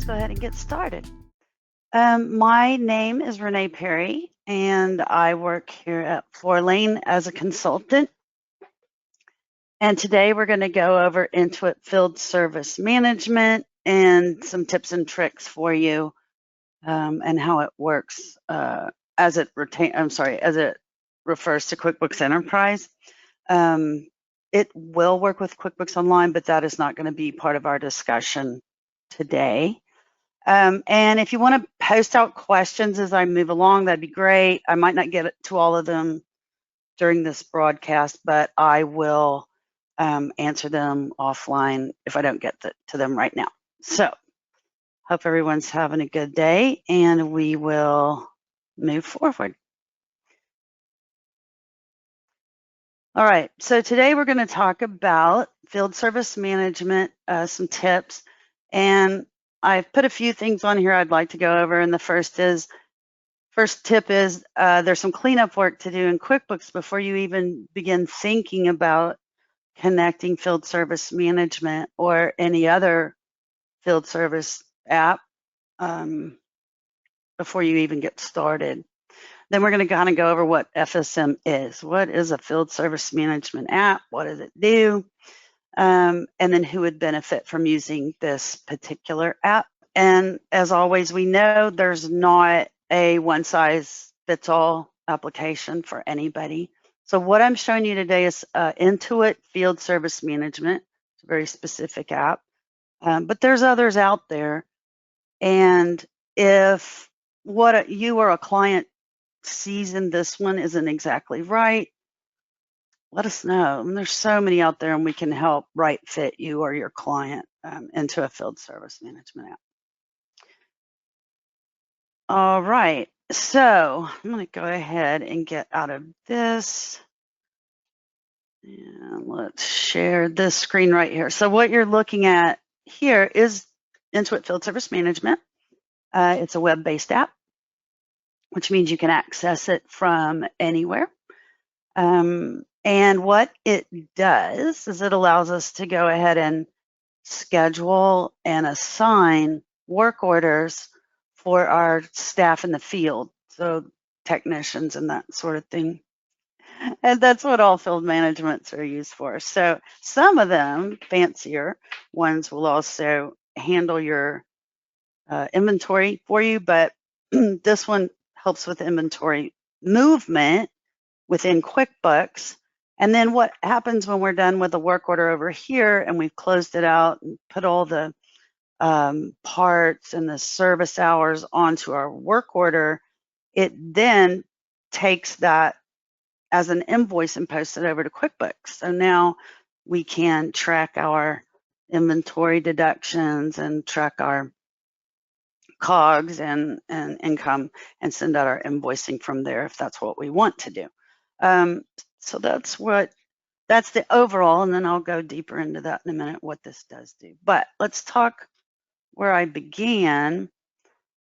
let's go ahead and get started. My name is Renee Perry, and I work here at Fourlane as a consultant. And today we're going to go over Intuit Field Service Management and some tips and tricks for you, and how it works as it refers to QuickBooks Enterprise. It will work with QuickBooks Online, but that is not going to be part of our discussion today. And if you want to post out questions as I move along, that'd be great. I might not get to all of them during this broadcast, but I will answer them offline if I don't get to them right now. So hope everyone's having a good day, and we will move forward. All right, so today we're going to talk about field service management, some tips, and I've put a few things on here I'd like to go over. And the first tip is there's some cleanup work to do in QuickBooks before you even begin thinking about connecting field service management or any other field service app before you even get started. Then we're going to kind of go over what FSM is. What is a field service management app? What does it do? And then who would benefit from using this particular app? And as always, we know there's not a one-size-fits-all application for anybody. So what I'm showing you today is Intuit Field Service Management. It's a very specific app, but there's others out there. And if what you or a client sees in this one isn't exactly right, let us know. And there's so many out there, and we can help right fit you or your client into a field service management app. All right, so I'm going to go ahead and get out of this. And let's share this screen right here. So what you're looking at here is Intuit Field Service Management. It's a web-based app, which means you can access it from anywhere. And what it does is it allows us to go ahead and schedule and assign work orders for our staff in the field, so technicians and that sort of thing. And that's what all field managements are used for. So some of them, fancier ones, will also handle your inventory for you, but this one helps with inventory movement within QuickBooks. And then what happens when we're done with the work order over here and we've closed it out and put all the parts and the service hours onto our work order, it then takes that as an invoice and posts it over to QuickBooks. So now we can track our inventory deductions and track our COGS and income and send out our invoicing from there if that's what we want to do. So that's the overall, and then I'll go deeper into that in a minute, what this does do. But let's talk where I began,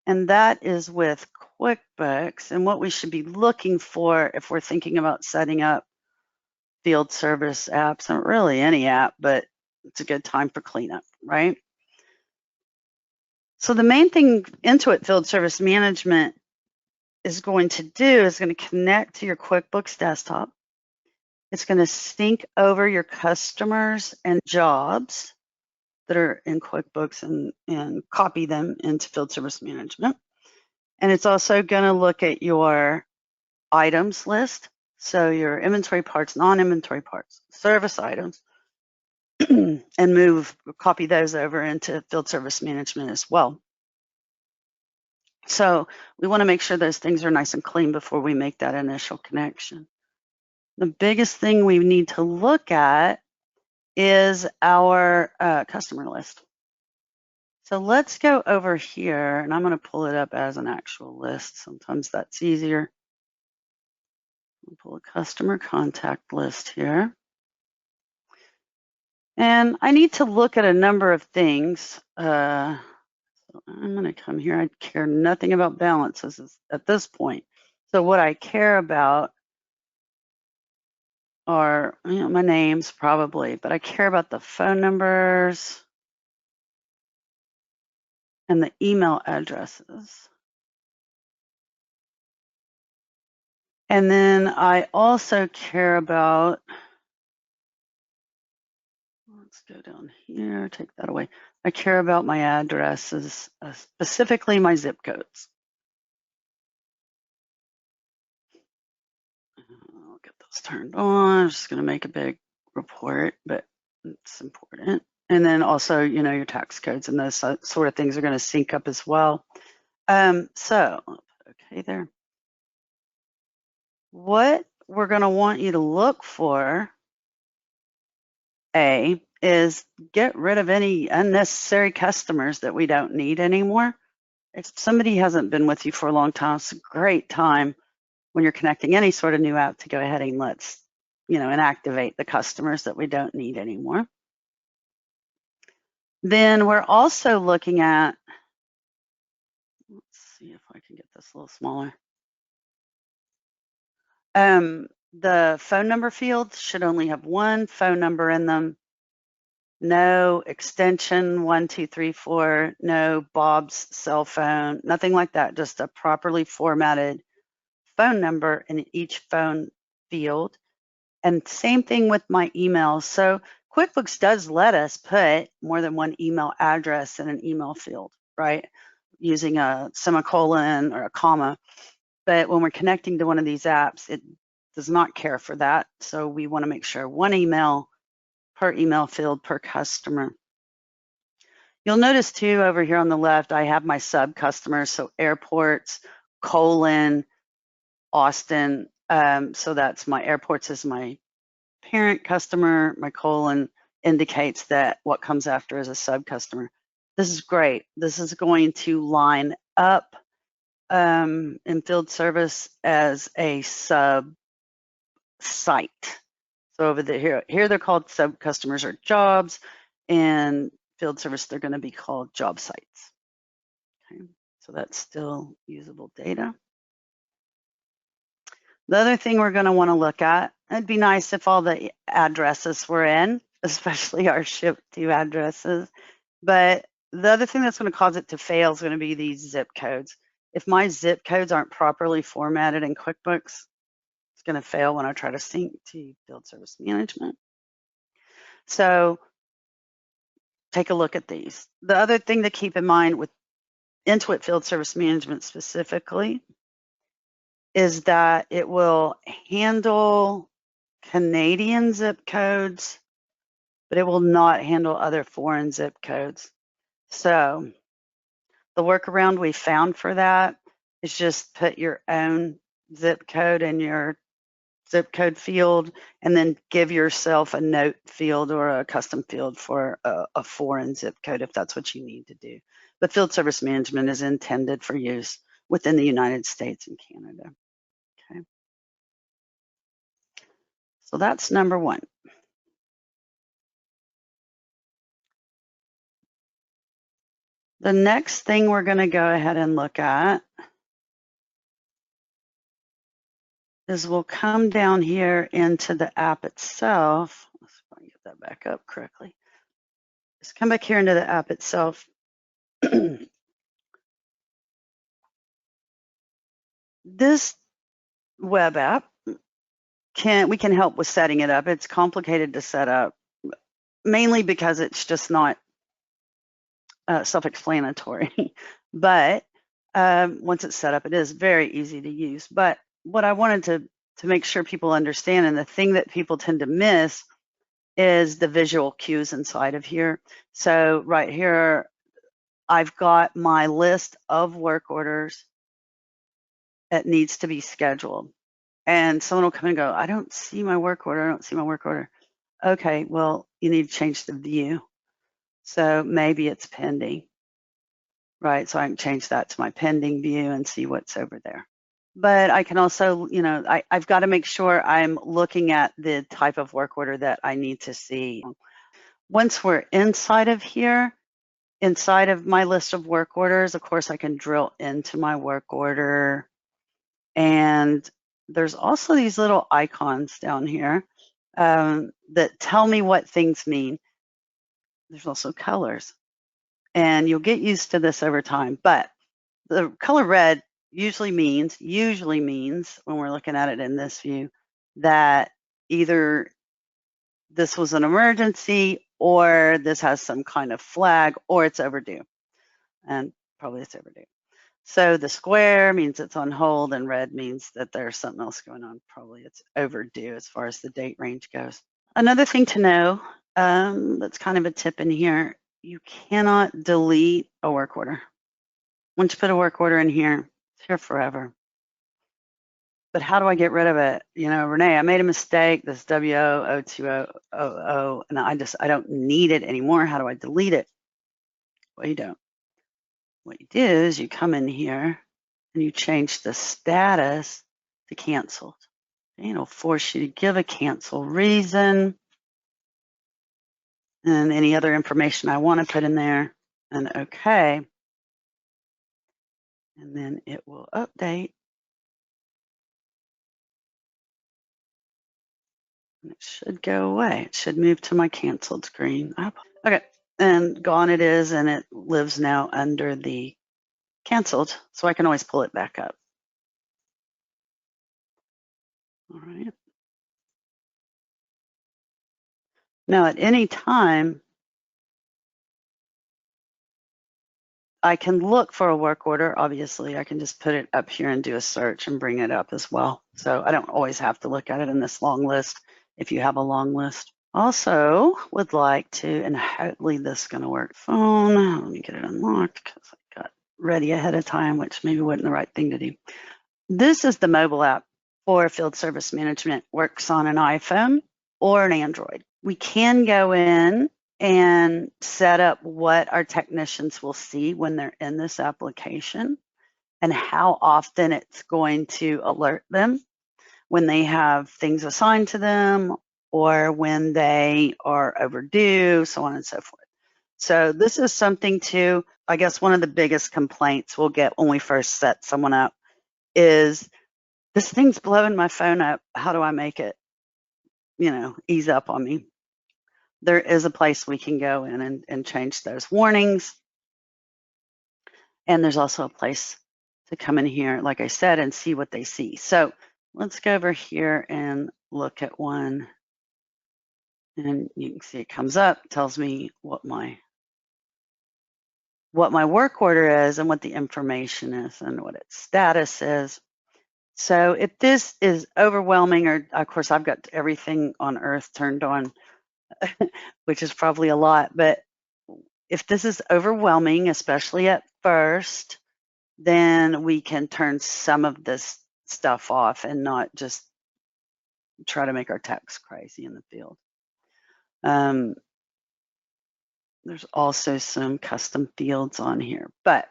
and that is with QuickBooks and what we should be looking for if we're thinking about setting up field service apps, and really any app, but it's a good time for cleanup, right? So the main thing Intuit Field Service Management is going to do is going to connect to your QuickBooks desktop. It's going to sync over your customers and jobs that are in QuickBooks and copy them into Field Service Management. And it's also going to look at your items list, so your inventory parts, non-inventory parts, service items, and copy those over into Field Service Management as well. So we want to make sure those things are nice and clean before we make that initial connection. The biggest thing we need to look at is our customer list. So let's go over here, and I'm going to pull it up as an actual list. Sometimes that's easier. I'll pull a customer contact list here. And I need to look at a number of things. So I'm going to come here. I care nothing about balances at this point. So what I care about are my names probably, but I care about the phone numbers. and the email addresses. And then I also care about, let's go down here, take that away. I care about my addresses, specifically my zip codes. I'll get those turned on. I'm just going to make a big report, but it's important. And then also, your tax codes and those sort of things are going to sync up as well. So, okay there. What we're going to want you to look for, is get rid of any unnecessary customers that we don't need anymore. If somebody hasn't been with you for a long time, it's a great time when you're connecting any sort of new app to go ahead and let's, inactivate the customers that we don't need anymore. Then we're also looking at, let's see if I can get this a little smaller. The phone number fields should only have one phone number in them. No extension 1234, no Bob's cell phone, nothing like that, just a properly formatted phone number in each phone field. And same thing with my email. So QuickBooks does let us put more than one email address in an email field, right? Using a semicolon or a comma. But when we're connecting to one of these apps, it does not care for that. So we want to make sure one email per email field per customer. You'll notice too over here on the left, I have my sub customers. So airports, Austin. So that's my airports is my parent customer. My colon indicates that what comes after is a sub customer. This is great. This is going to line up in field service as a sub site. So over here they're called sub customers or jobs, and field service they're going to be called job sites. Okay, so that's still usable data. The other thing we're going to want to look at, it'd be nice if all the addresses were in, especially our ship to addresses. But the other thing that's going to cause it to fail is going to be these zip codes. If my zip codes aren't properly formatted in QuickBooks, it's going to fail when I try to sync to Field Service Management. So take a look at these. The other thing to keep in mind with Intuit Field Service Management specifically is that it will handle Canadian zip codes, but it will not handle other foreign zip codes. So the workaround we found for that is just put your own zip code in your zip code field and then give yourself a note field or a custom field for a foreign zip code if that's what you need to do. But Field Service Management is intended for use within the United States and Canada. Okay. So that's number one. The next thing we're going to go ahead and look at is we'll come down here into the app itself. Let's see if I can get that back up correctly. Just come back here into the app itself. This web app, we can help with setting it up. It's complicated to set up, mainly because it's just not self-explanatory. But once it's set up, it is very easy to use. But what I wanted to make sure people understand, and the thing that people tend to miss, is the visual cues inside of here. So right here, I've got my list of work orders that needs to be scheduled. And someone will come and go, I don't see my work order. I don't see my work order. Okay, well, you need to change the view. So maybe it's pending, right? So I can change that to my pending view and see what's over there. But I can also, I've got to make sure I'm looking at the type of work order that I need to see. Once we're inside of here, inside of my list of work orders, of course, I can drill into my work order. And there's also these little icons down here that tell me what things mean. There's also colors. and you'll get used to this over time. But the color red usually means when we're looking at it in this view that either this was an emergency or this has some kind of flag or it's overdue, and probably it's overdue. So the square means it's on hold, and red means that there's something else going on. Probably it's overdue as far as the date range goes. Another thing to know, that's kind of a tip in here, you cannot delete a work order. Once you put a work order in here, it's here forever. But how do I get rid of it? You know, Renee, I made a mistake, this WO0200, and I don't need it anymore. How do I delete it? Well, you don't. What you do is you come in here and you change the status to canceled. And it'll force you to give a cancel reason and any other information I want to put in there, and okay. And then it will update. And it should go away. It should move to my canceled screen. Okay, and gone it is, and it lives now under the canceled, so I can always pull it back up. All right. Now at any time, I can look for a work order. Obviously, I can just put it up here and do a search and bring it up as well. So I don't always have to look at it in this long list if you have a long list. Also would like to, and hopefully this is going to work, phone. Let me get it unlocked because I got ready ahead of time, which maybe wasn't the right thing to do. This is the mobile app for Field Service Management. Works on an iPhone or an Android. We can go in and set up what our technicians will see when they're in this application and how often it's going to alert them when they have things assigned to them or when they are overdue, so on and so forth. So this is something to, I guess one of the biggest complaints we'll get when we first set someone up is, this thing's blowing my phone up. How do I make it, ease up on me? There is a place we can go in and change those warnings. And there's also a place to come in here, like I said, and see what they see. So let's go over here and look at one. And you can see it comes up, tells me what my work order is and what the information is and what its status is. So if this is overwhelming, or of course I've got everything on earth turned on, which is probably a lot, but if this is overwhelming, especially at first, then we can turn some of this stuff off and not just try to make our techs crazy in the field. There's also some custom fields on here, but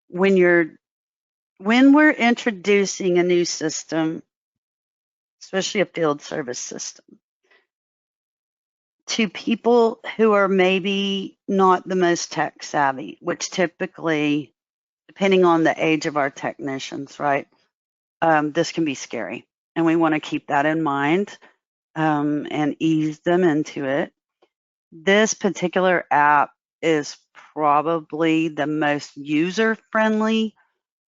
when we're introducing a new system, especially a field service system, to people who are maybe not the most tech savvy, which typically, depending on the age of our technicians, right, this can be scary. And we want to keep that in mind and ease them into it. This particular app is probably the most user-friendly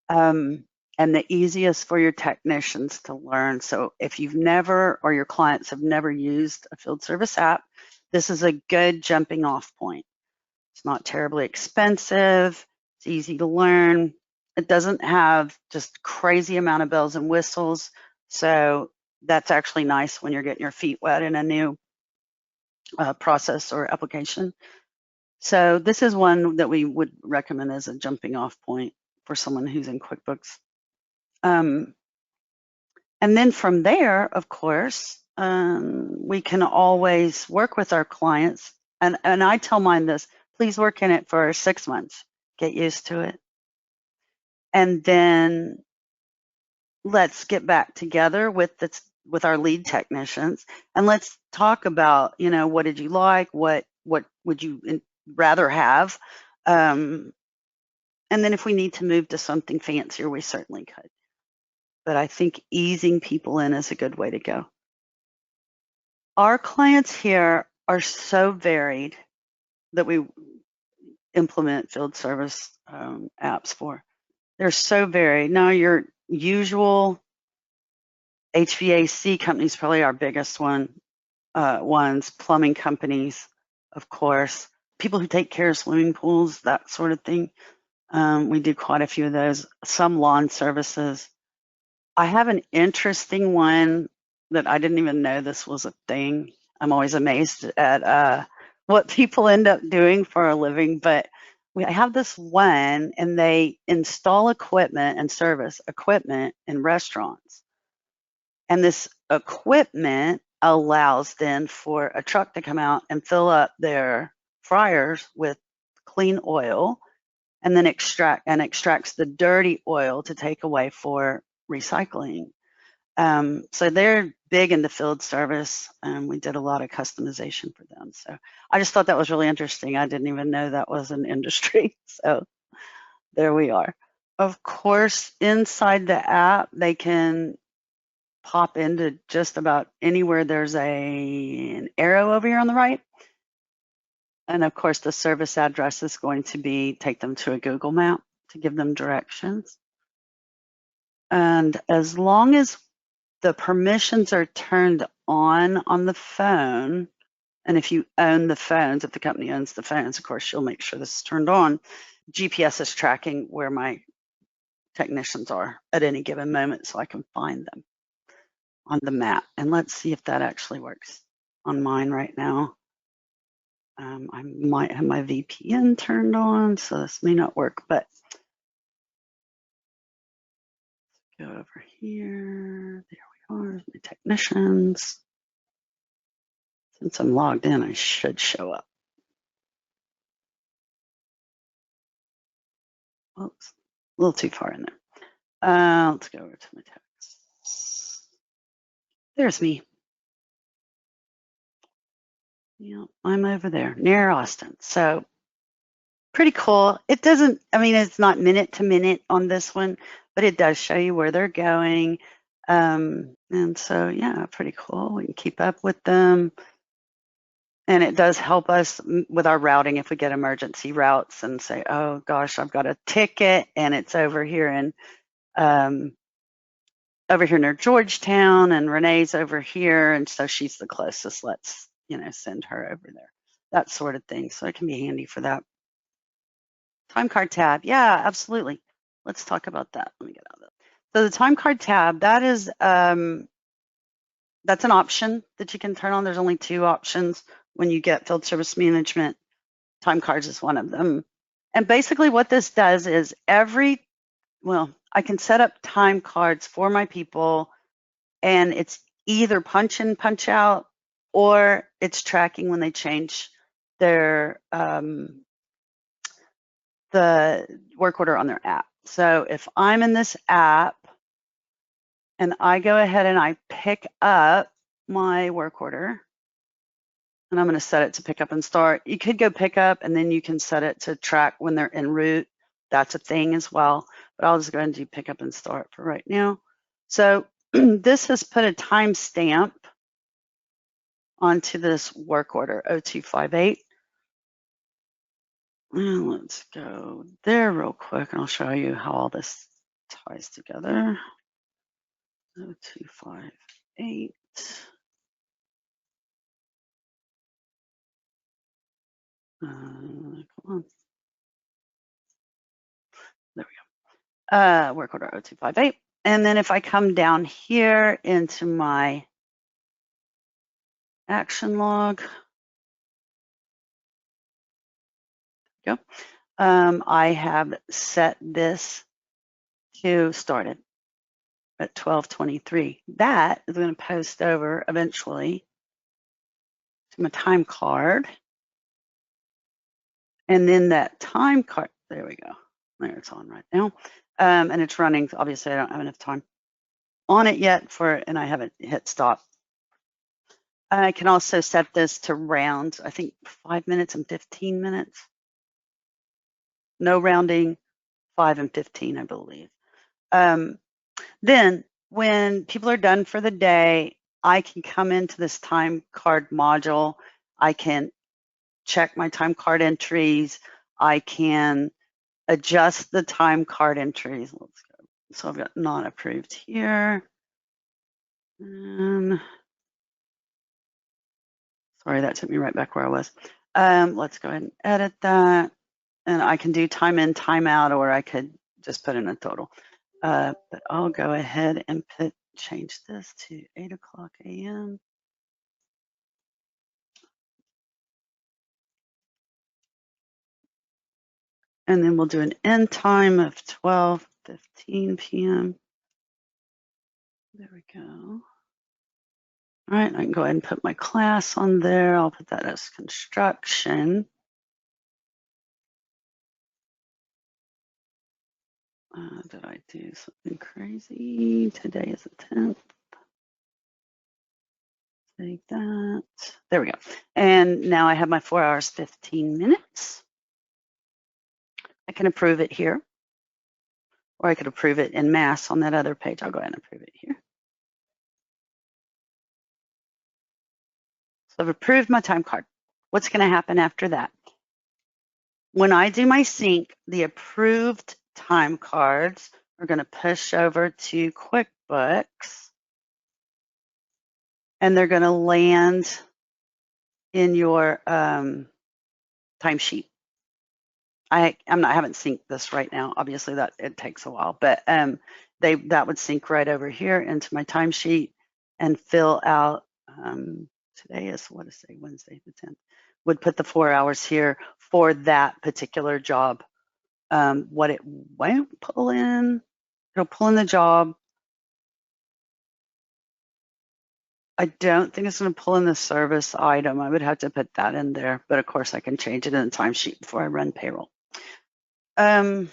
and the easiest for your technicians to learn. So if you've never, or your clients have never used a field service app, this is a good jumping off point. It's not terribly expensive. It's easy to learn. It doesn't have just crazy amount of bells and whistles. So that's actually nice when you're getting your feet wet in a new process or application. So this is one that we would recommend as a jumping off point for someone who's in QuickBooks. And then from there, of course, we can always work with our clients. And I tell mine this, please work in it for 6 months, get used to it. And then let's get back together with our lead technicians and let's talk about, what did you like? What would you rather have? And then if we need to move to something fancier, we certainly could. But I think easing people in is a good way to go. Our clients here are so varied that implement field service apps for. They're so varied. Now, your usual HVAC companies, probably our biggest ones, plumbing companies, of course, people who take care of swimming pools, that sort of thing. We do quite a few of those, some lawn services. I have an interesting one that I didn't even know this was a thing. I'm always amazed at what people end up doing for a living, but I have this one, and they install equipment and service equipment in restaurants. And this equipment allows then for a truck to come out and fill up their fryers with clean oil, and then extracts the dirty oil to take away for recycling. So they're big into field service, and we did a lot of customization for them. So I just thought that was really interesting. I didn't even know that was an industry. So there we are. Of course, inside the app, they can pop into just about anywhere there's an arrow over here on the right. And of course, the service address is going to be take them to a Google map to give them directions. And as long as the permissions are turned on the phone, and if you own the phones, if the company owns the phones, of course, you'll make sure this is turned on. GPS is tracking where my technicians are at any given moment, so I can find them on the map. And let's see if that actually works on mine right now. I might have my VPN turned on, so this may not work, but go over here. There we are, my technicians. Since I'm logged in, I should show up. Oops, a little too far in there. Let's go over to my text. There's me. Yeah, I'm over there near Austin. So pretty cool. It doesn't, I mean, it's not minute to minute on this one, but it does show you where they're going. And so, yeah, pretty cool. We can keep up with them. And it does help us with our routing if we get emergency routes and say, oh gosh, I've got a ticket and it's over here in near Georgetown, and Renee's over here, and so she's the closest. Let's, send her over there. That sort of thing. So it can be handy for that. Time card tab. Yeah, absolutely. Let's talk about that. Let me get out of that. So the time card tab, that is that's an option that you can turn on. There's only 2 options when you get field service management. Time cards is one of them. And basically what this does is I can set up time cards for my people, and it's either punch in, punch out, or it's tracking when they change their the work order on their app. So if I'm in this app and I go ahead and I pick up my work order, and I'm going to set it to pick up and start. You could go pick up, and then you can set it to track when they're en route. That's a thing as well. But I'll just go ahead and do pick up and start for right now. So this has put a timestamp onto this work order, 0258. And let's go there real quick, and I'll show you how all this ties together. 0258. Come on. There we go. Work order 0258. And then if I come down here into my action log, go. I have set this to started at 12:23. That is going to post over eventually to my time card. And then that time card, there we go. There, it's on right now. And it's running. Obviously, I don't have enough time on it yet and I haven't hit stop. I can also set this to rounds, I think 5 minutes and 15 minutes. No rounding, 5 and 15, I believe. Then when people are done for the day, I can come into this time card module. I can check my time card entries. I can adjust the time card entries. Let's go. So I've got not approved here. And sorry, that took me right back where I was. Let's go ahead and edit that. And I can do time in, time out, or I could just put in a total. But I'll go ahead and change this to 8 o'clock a.m. And then we'll do an end time of 12:15 p.m. There we go. All right, I can go ahead and put my class on there. I'll put that as construction. Did I do something crazy? Today is the 10th. Save that. There we go. And now I have my 4 hours, 15 minutes. I can approve it here, or I could approve it in mass on that other page. I'll go ahead and approve it here. So I've approved my time card. What's going to happen after that? When I do my sync, the approved time cards are going to push over to QuickBooks, and they're going to land in your timesheet. I haven't synced this right now. Obviously, that it takes a while, but that would sync right over here into my timesheet and fill out. Today is Wednesday the 10th. Would put the 4 hours here for that particular job. What it won't pull in, it'll pull in the job. I don't think it's going to pull in the service item. I would have to put that in there, but of course I can change it in the timesheet before I run payroll. So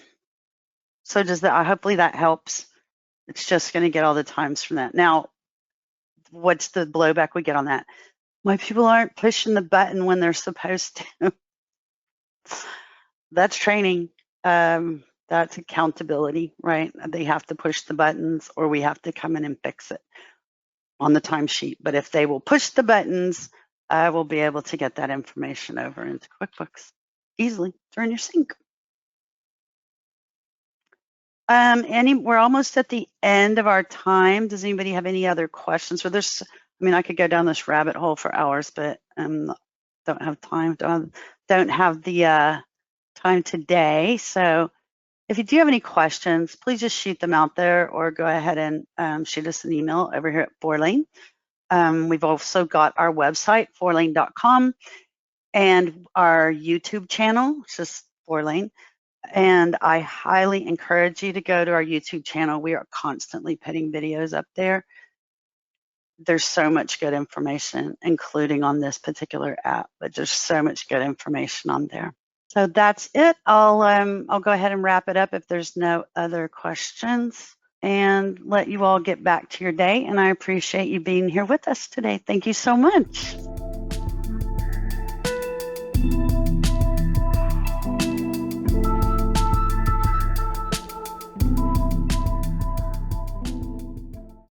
does that? Hopefully that helps. It's just going to get all the times from that. Now, what's the blowback we get on that? My people aren't pushing the button when they're supposed to. That's training. That's accountability, right? They have to push the buttons, or we have to come in and fix it on the timesheet. But if they will push the buttons, I will be able to get that information over into QuickBooks easily during your sync. We're almost at the end of our time. Does anybody have any other questions? Or I could go down this rabbit hole for hours, but don't have time. Don't have the time today. So if you do have any questions, please just shoot them out there, or go ahead and shoot us an email over here at Fourlane. We've also got our website, fourlane.com, and our YouTube channel, it's just Fourlane. And I highly encourage you to go to our YouTube channel. We are constantly putting videos up there. There's so much good information, including on this particular app, but there's so much good information on there. So that's it. I'll go ahead and wrap it up if there's no other questions, and let you all get back to your day. And I appreciate you being here with us today. Thank you so much.